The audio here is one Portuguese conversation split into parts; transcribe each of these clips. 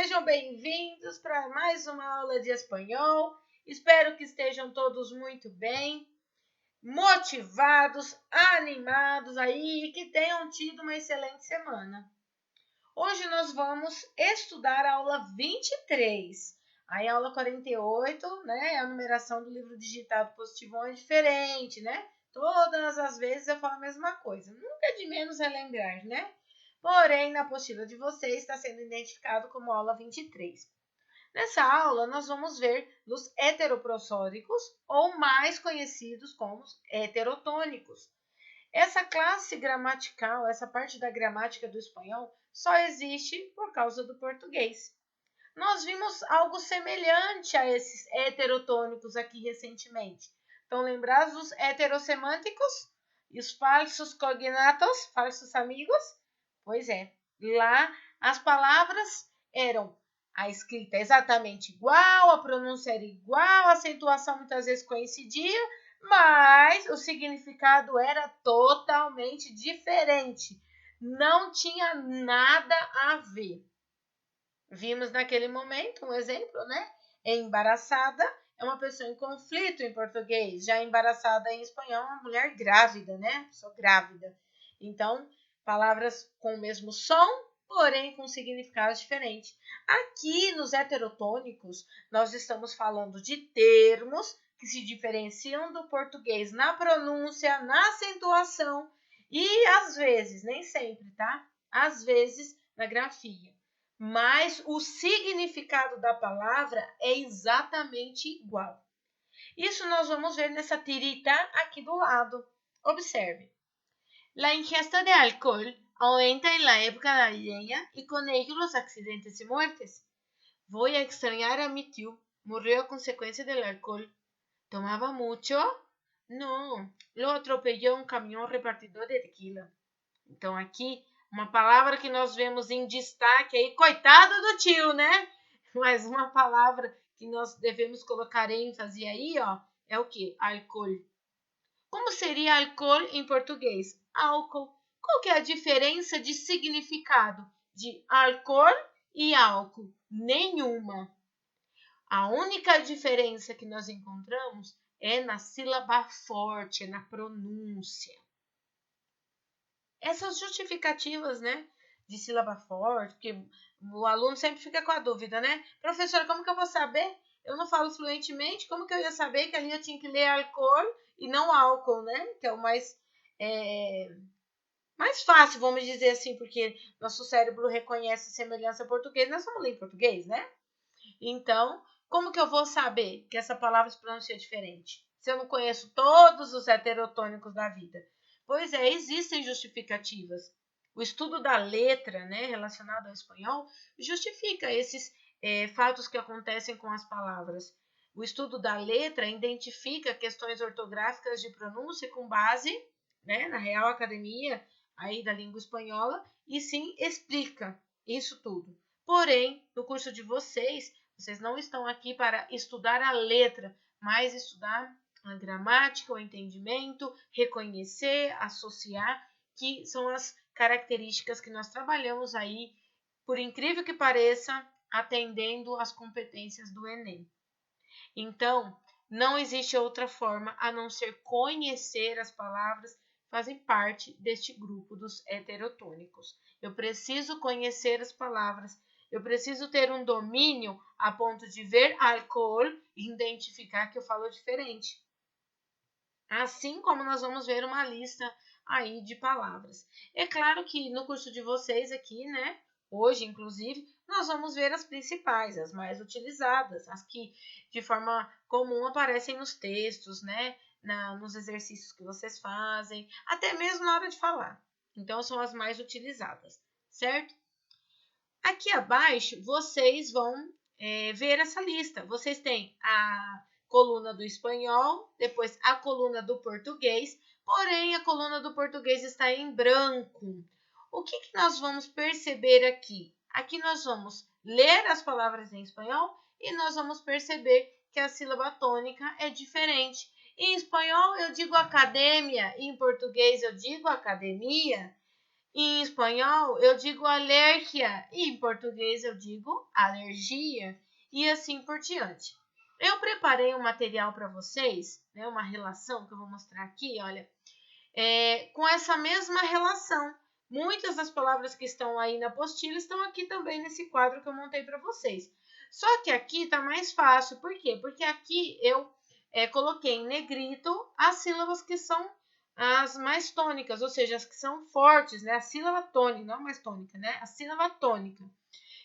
Sejam bem-vindos para mais uma aula de espanhol. Espero que estejam todos muito bem, motivados, animados aí e que tenham tido uma excelente semana. Hoje nós vamos estudar a aula 23. Aí a aula 48, né, a numeração do livro digitado positivo é diferente, né? Todas as vezes eu falo a mesma coisa. Nunca é de menos relembrar, né? Porém, na apostila de vocês está sendo identificado como aula 23. Nessa aula, nós vamos ver os heteroprosódicos, ou mais conhecidos como heterotônicos. Essa classe gramatical, essa parte da gramática do espanhol, só existe por causa do português. Nós vimos algo semelhante a esses heterotônicos aqui recentemente. Estão lembrados dos heterossemânticos e os falsos cognatos, falsos amigos? Pois é, lá as palavras eram a escrita exatamente igual, a pronúncia era igual, a acentuação muitas vezes coincidia, mas o significado era totalmente diferente. Não tinha nada a ver. Vimos naquele momento um exemplo, né? Embaraçada é uma pessoa em conflito em português, já embaraçada em espanhol é uma mulher grávida, né? Pessoa grávida. Então, palavras com o mesmo som, porém com significados diferentes. Aqui nos heterotônicos, nós estamos falando de termos que se diferenciam do português na pronúncia, na acentuação e às vezes, nem sempre, tá? Às vezes na grafia. Mas o significado da palavra é exatamente igual. Isso nós vamos ver nessa tirita aqui do lado. Observe. La ingesta de alcohol aumenta en la época navideña y con ello los accidentes y muertes. Voy a extrañar a mi tío. Murió a consecuencia del alcohol. ¿Tomaba mucho? No, lo atropelló un camión repartidor de tequila. Então, aqui, uma palavra que nós vemos em destaque aí, coitado do tio, né? Mas uma palavra que nós devemos colocar ênfase aí, ó, é o quê? Álcool. Como seria álcool em português? Álcool. Qual que é a diferença de significado de álcool e álcool? Nenhuma. A única diferença que nós encontramos é na sílaba forte, é na pronúncia. Essas justificativas, né, de sílaba forte, porque o aluno sempre fica com a dúvida, né? Professora, como que eu vou saber? Eu não falo fluentemente, como que eu ia saber que ali eu tinha que ler alcool e não álcool, né? Que é o mais fácil, vamos dizer assim, porque nosso cérebro reconhece semelhança português, nós vamos ler em português, né? Então, como que eu vou saber que essa palavra se pronuncia diferente? Se eu não conheço todos os heterotônicos da vida. Pois é, existem justificativas. O estudo da letra, né, relacionado ao espanhol, justifica esses fatos que acontecem com as palavras. O estudo da letra identifica questões ortográficas de pronúncia com base, né, na Real Academia aí da Língua Espanhola e sim explica isso tudo. Porém, no curso de vocês não estão aqui para estudar a letra, mas estudar a gramática, o entendimento, reconhecer, associar, que são as características que nós trabalhamos aí, por incrível que pareça, atendendo às competências do Enem. Então, não existe outra forma a não ser conhecer as palavras que fazem parte deste grupo dos heterotônicos. Eu preciso conhecer as palavras, eu preciso ter um domínio a ponto de ver álcool e identificar que eu falo diferente. Assim como nós vamos ver uma lista aí de palavras. É claro que no curso de vocês aqui, né, hoje inclusive, nós vamos ver as principais, as mais utilizadas, as que de forma comum aparecem nos textos, né, nos exercícios que vocês fazem, até mesmo na hora de falar. Então, são as mais utilizadas, certo? Aqui abaixo, vocês vão ver essa lista. Vocês têm a coluna do espanhol, depois a coluna do português, porém a coluna do português está em branco. O que nós vamos perceber aqui? Aqui nós vamos ler as palavras em espanhol e nós vamos perceber que a sílaba tônica é diferente. Em espanhol eu digo academia, em português eu digo academia. Em espanhol, eu digo alergia, e em português eu digo alergia, e assim por diante. Eu preparei um material para vocês, né, uma relação que eu vou mostrar aqui, olha, com essa mesma relação. Muitas das palavras que estão aí na apostila estão aqui também nesse quadro que eu montei para vocês. Só que aqui está mais fácil, por quê? Porque aqui eu coloquei em negrito as sílabas que são as mais tônicas, ou seja, as que são fortes, né? A sílaba tônica, não a mais tônica, né? A sílaba tônica.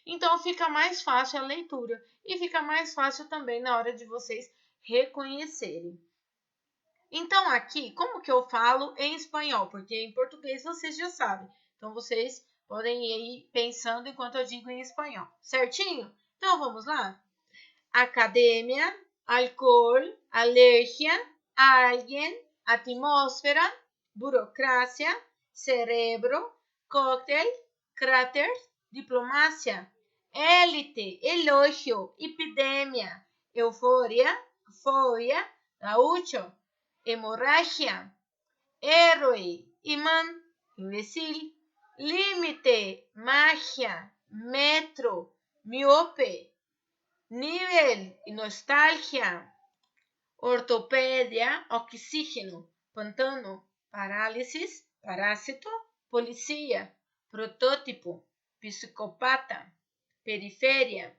Então fica mais fácil a leitura e fica mais fácil também na hora de vocês reconhecerem. Então aqui, como que eu falo em espanhol? Porque em português vocês já sabem. Então vocês podem ir pensando enquanto eu digo em espanhol, certinho? Então vamos lá? Academia, alcohol, alergia, alguien, atmósfera, burocracia, cerebro, cóctel, cráter, diplomacia, élite, elogio, epidemia, euforia, folia, gaucho, hemorragia, héroe, imán, imbécil, límite, magia, metro, miope, nivel y nostalgia, ortopedia, oxígeno, pantano, parálisis, parásito, policía, protótipo, psicopata, periferia,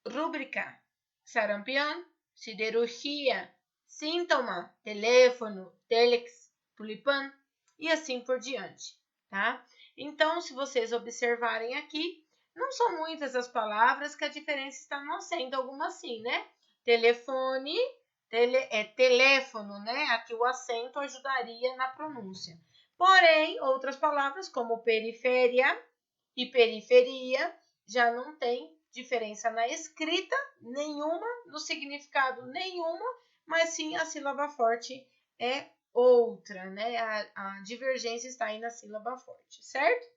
rúbrica, sarampión, siderurgia, síntoma, teléfono, telex, tulipã e assim por diante, tá? Então, se vocês observarem aqui, não são muitas as palavras que a diferença está no acento, algumas sim, né? Telefone, teléfono, né? Aqui o acento ajudaria na pronúncia. Porém, outras palavras como periferia e periferia já não tem diferença na escrita nenhuma, no significado nenhuma, mas sim a sílaba forte é outra, né? A divergência está aí na sílaba forte, certo?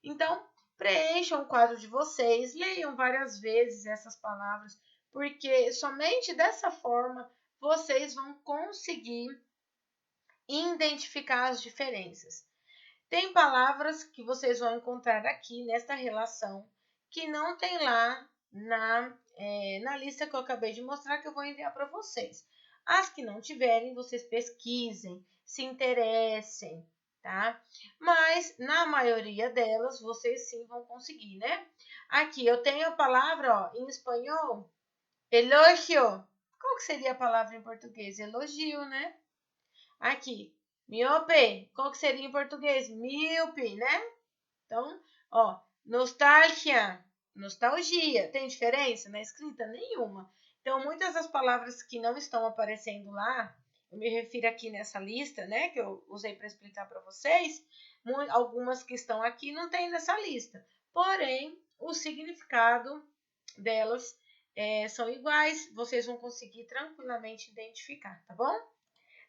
Então, preencham o quadro de vocês, leiam várias vezes essas palavras, porque somente dessa forma vocês vão conseguir identificar as diferenças. Tem palavras que vocês vão encontrar aqui nesta relação que não tem lá na lista que eu acabei de mostrar, que eu vou enviar para vocês. As que não tiverem, vocês pesquisem, se interessem, tá? Mas na maioria delas, vocês sim vão conseguir, né? Aqui eu tenho a palavra, ó, em espanhol, elogio. Qual que seria a palavra em português? Elogio, né? Aqui, miope, qual que seria em português? Míope, né? Então, ó, nostalgia, nostalgia. Tem diferença na escrita? Nenhuma. Então, muitas das palavras que não estão aparecendo lá, eu me refiro aqui nessa lista, né, que eu usei para explicar para vocês, algumas que estão aqui não tem nessa lista. Porém, o significado delas são iguais, vocês vão conseguir tranquilamente identificar, tá bom?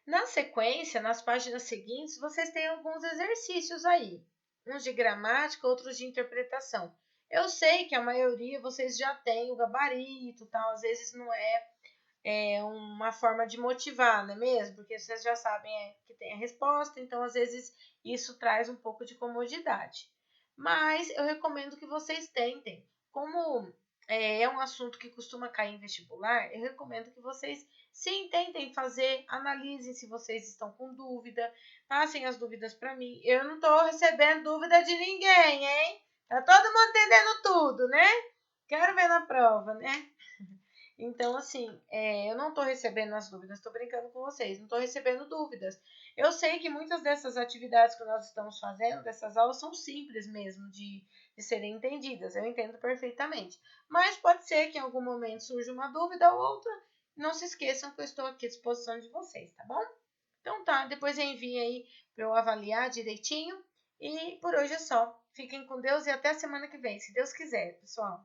Na sequência, nas páginas seguintes, vocês têm alguns exercícios aí. Uns de gramática, outros de interpretação. Eu sei que a maioria vocês já tem o gabarito, tal, às vezes não é uma forma de motivar, não é mesmo? Porque vocês já sabem que tem a resposta, então às vezes isso traz um pouco de comodidade. Mas eu recomendo que vocês tentem. Como é um assunto que costuma cair em vestibular, eu recomendo que vocês sim tentem fazer, analisem se vocês estão com dúvida, passem as dúvidas para mim. Eu não estou recebendo dúvida de ninguém, hein? Tá todo mundo entendendo tudo, né? Quero ver na prova, né? Então, assim, eu não estou recebendo as dúvidas, estou brincando com vocês, não estou recebendo dúvidas. Eu sei que muitas dessas atividades que nós estamos fazendo, dessas aulas, são simples mesmo de serem entendidas, eu entendo perfeitamente. Mas pode ser que em algum momento surja uma dúvida ou outra, não se esqueçam que eu estou aqui à disposição de vocês, tá bom? Então tá, depois enviem aí para eu avaliar direitinho. E por hoje é só. Fiquem com Deus e até semana que vem, se Deus quiser, pessoal.